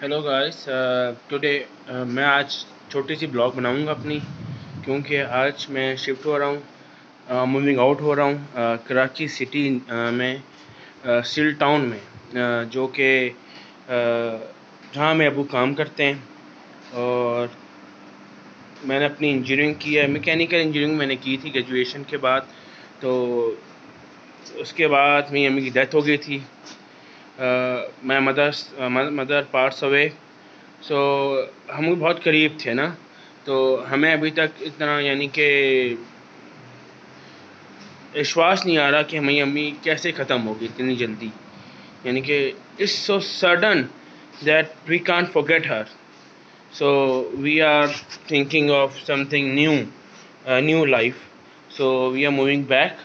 Hello guys. Today मैं आज छोटी सी ब्लॉग बनाऊंगा अपनी, क्योंकि आज मैं शिफ्ट हो रहा हूँ, मूविंग आउट हो रहा हूँ कराची सिटी में, स्टील टाउन में, जो कि जहाँ मेरे अबू काम करते हैं। और मैंने अपनी इंजीनियरिंग की है, मैकेनिकल इंजीनियरिंग मैंने की थी ग्रेजुएशन के बाद। तो उसके बाद मेरी अम्मी की डेथ हो गई थी। My mother passed away. So हम बहुत करीब थे ना, तो हमें अभी तक इतना यानी कि विश्वास नहीं आ रहा कि हमारी अम्मी कैसे ख़त्म होगी इतनी जल्दी। यानी कि it's so sudden that we can't forget her. So we are thinking of something new, new life. So we are moving back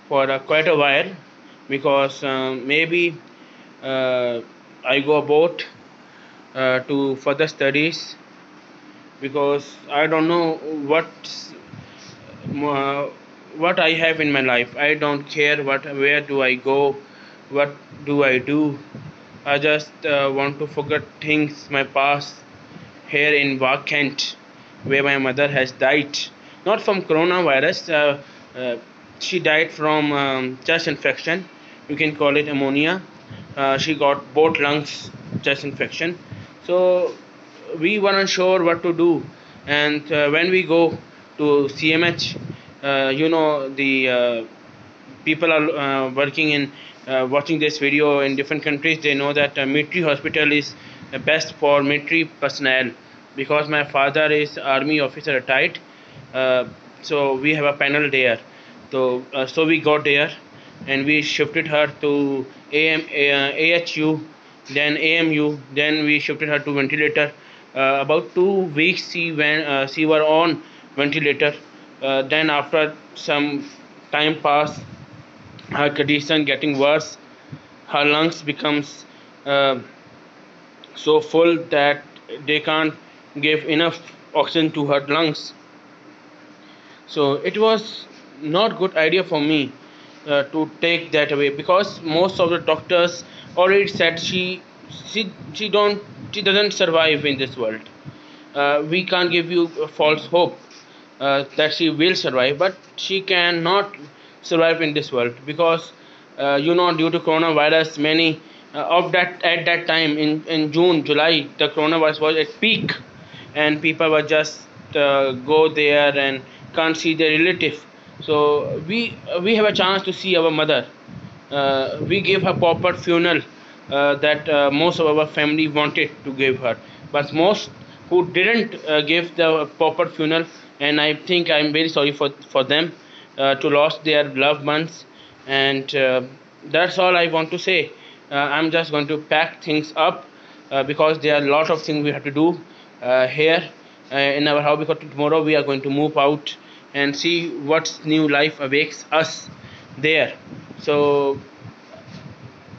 for quite a while, because maybe I go about to further studies, because I don't know uh, what I have in my life. I don't care where do I go, what do I do. I just want to forget things, my past, here in Wak Kent, where my mother has died, not from coronavirus. She died from chest infection. You can call it ammonia. She got both lungs chest infection. So we weren't sure what to do, and when we go to CMH, the people are working in watching this video in different countries. They know that military hospital is best for military personnel, because my father is army officer retired. uh, so we have a panel there. So we got there, and we shifted her to AHU, then AMU, then we shifted her to ventilator. About 2 weeks she were on ventilator. Then after some time passed, her condition getting worse. Her lungs becomes uh, so full that they can't give enough oxygen to her lungs. So it was not good idea for me to take that away, because most of the doctors already said she don't she doesn't survive in this world. We can't give you a false hope that she will survive, but she cannot survive in this world, because due to coronavirus, many of that at that time in June, July, the coronavirus was at peak, and people were just go there and can't see their relative. So we have a chance to see our mother. We gave her proper funeral that most of our family wanted to give her, but most who didn't give the proper funeral, and I think I'm very sorry for them to lost their loved ones. And that's all I want to say. I'm just going to pack things up, because there are a lot of things we have to do here in our house, because tomorrow we are going to move out and see what new life awaits us there. So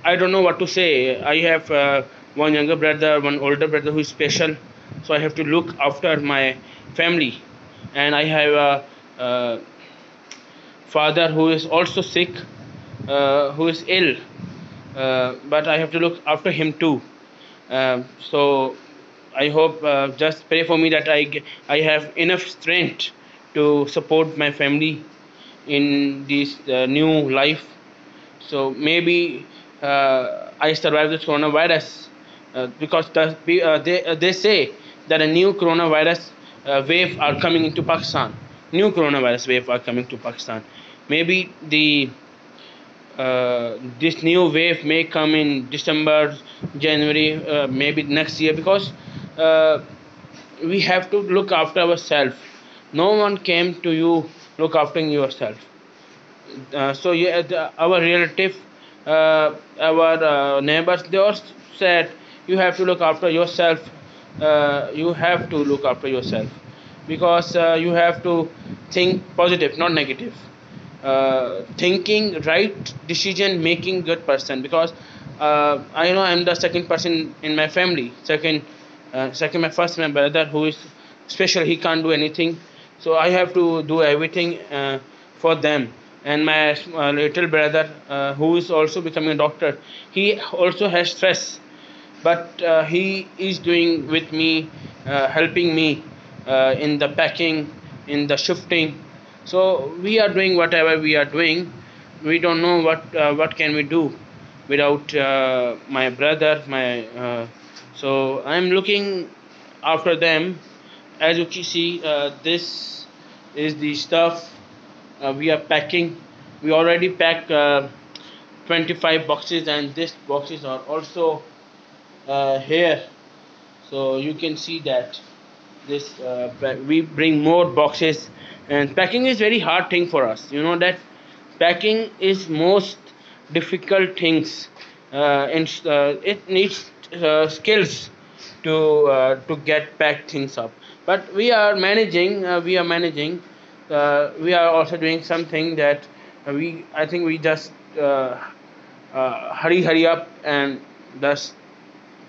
I don't know what to say. I have one younger brother, one older brother who is special, so I have to look after my family, and I have a father who is also sick, who is ill, but I have to look after him too. So I hope, just pray for me that I have enough strength to support my family in this new life. So maybe I survive this coronavirus, because they say that a new coronavirus wave are coming into Pakistan. New coronavirus wave are coming to Pakistan. Maybe the this new wave may come in December, January, maybe next year, because uh, we have to look after ourselves. No one came to you look after yourself. So yeah, our relative, our neighbors, they all said you have to look after yourself. You have to look after yourself, because you have to think positive, not negative. Thinking right decision making good person, because I know I'm the second person in my family, second my first my brother who is special, he can't do anything, so I have to do everything for them. And my little brother who is also becoming a doctor, he also has stress, but he is doing with me, helping me in the packing, in the shifting. So we are doing whatever we are doing. We don't know what can we do without my brother, my so I'm looking after them. As you can see, this is the stuff we are packing. We already packed 25 boxes, and these boxes are also here. So you can see that this we bring more boxes, and packing is very hard thing for us. You know that packing is most difficult things, and it needs skills to get packed things up. But we are managing. We are also doing something that we I think we just hurry up and just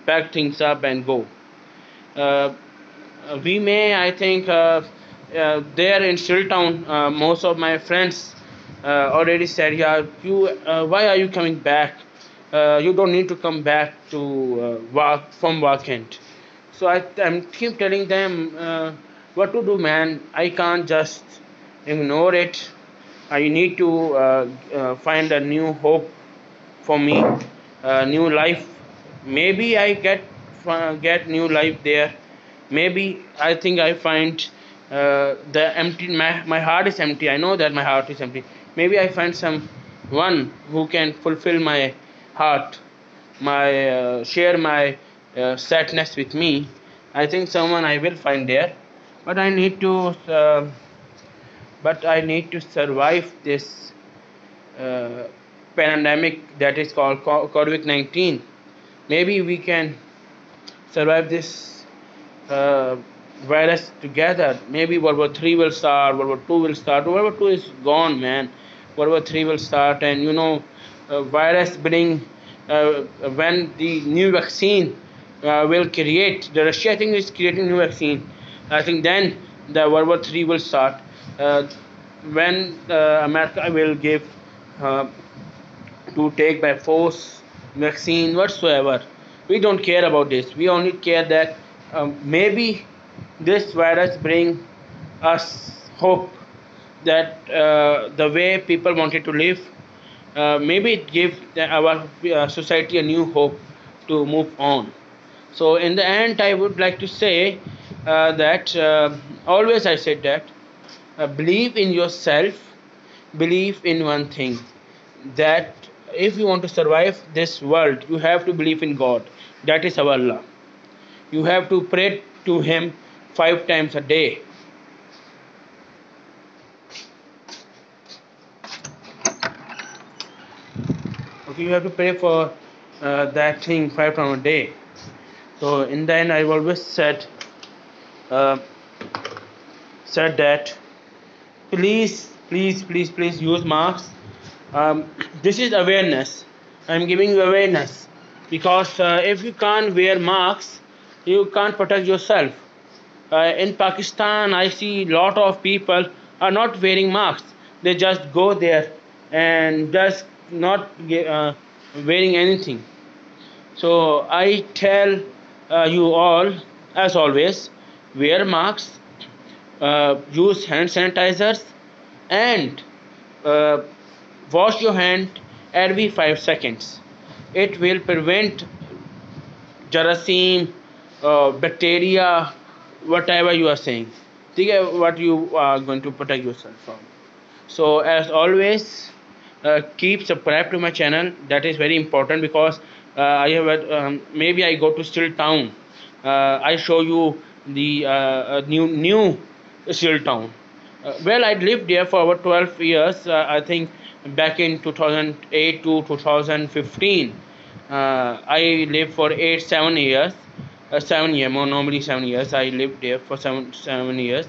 pack things up and go. Uh, we may, I think, there in Shilltown, most of my friends already said, "Yeah, why are you coming back? You don't need to come back to work from weekend." So I'm keep telling them what to do, man. I can't just ignore it. I need to find a new hope for me, new life. Maybe I get new life there. Maybe I think I find the empty. My heart is empty. I know that my heart is empty. Maybe I find someone who can fulfill my heart, my share my sadness with me. I think someone I will find there, but I need to survive this uh, pandemic that is called COVID-19. Maybe we can survive this uh, virus together. Maybe World War Three will start, World War Two will start. World War Two is gone, man. World War Three will start, and virus bring when the new vaccine will create. The Russia, I think, is creating new vaccine. I think then the World War Three will start. Uh, when America will give uh, to take by force vaccine whatsoever. We don't care about this. We only care that maybe this virus bring us hope that the way people wanted to live, maybe it give our society a new hope to move on. So in the end, I would like to say that always I said that believe in yourself, believe in one thing, that if you want to survive this world, you have to believe in God. That is our Allah. You have to pray to Him 5 times a day. Okay, you have to pray for that thing 5 times a day. So in the end, I've always uh, said that please use masks. This is awareness. I'm giving you awareness because if you can't wear masks, you can't protect yourself. In Pakistan, I see lot of people are not wearing masks. They just go there and just not wearing anything. So I tell you all, as always, wear masks, use hand sanitizers, and uh, wash your hand every 5 seconds. It will prevent Jarasim, bacteria, whatever you are saying. Think what you are going to protect yourself from. So as always, keep subscribe to my channel. That is very important because I have maybe I go to Still Town. I show you the new Still Town. Well, I lived there for over 12 years. I think back in 2008 to 2015. I lived for 7 years. 7 years, more normally 7 years. I lived there for 7 years.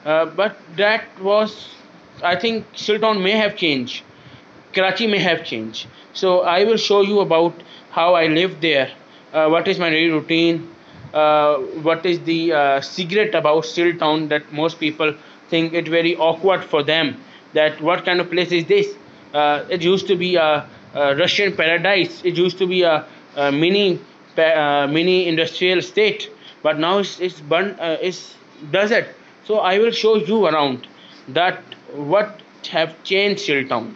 But that was, I think, Silton may have changed. Karachi may have changed. So I will show you about how I live there. What is my daily routine? What is the secret about Still Town that most people think it very awkward for them? That what kind of place is this? It used to be a Russian paradise. It used to be a mini mini industrial state, but now it's desert. So I will show you around that what have changed Chilltown.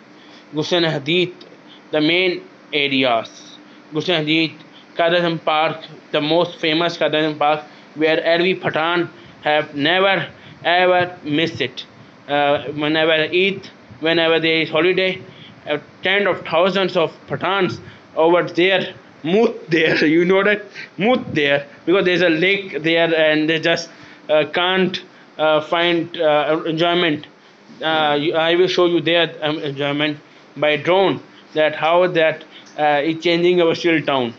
Gusen Hadith, the main areas. Gusen Hadith, Kadazam Park, the most famous Kadazam Park, where every Pathan have never ever missed it. Whenever Eid, whenever there is holiday, tens of thousands of Pathans over there, moot there, you know that, moot there, because there's a lake there and they just can't find enjoyment. I will show you their enjoyment by drone, that how that is changing our still town.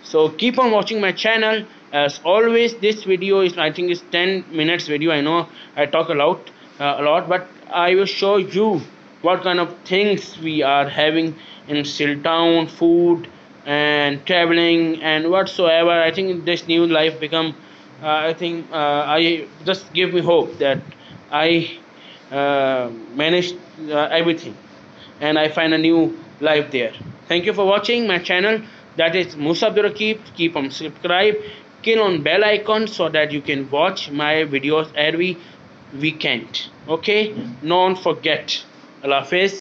So keep on watching my channel. As always, this video is, I think, is 10 minutes video. I know I talk a lot, but I will show you what kind of things we are having in still town, food and traveling and whatsoever. I think this new life become, I think, I just give me hope that I managed everything and I find a new life there. Thank you for watching my channel. That is Musa Abdul Rakib. Keep on subscribe, kill on bell icon so that you can watch my videos every weekend. Okay, don't forget. Allah Hafiz.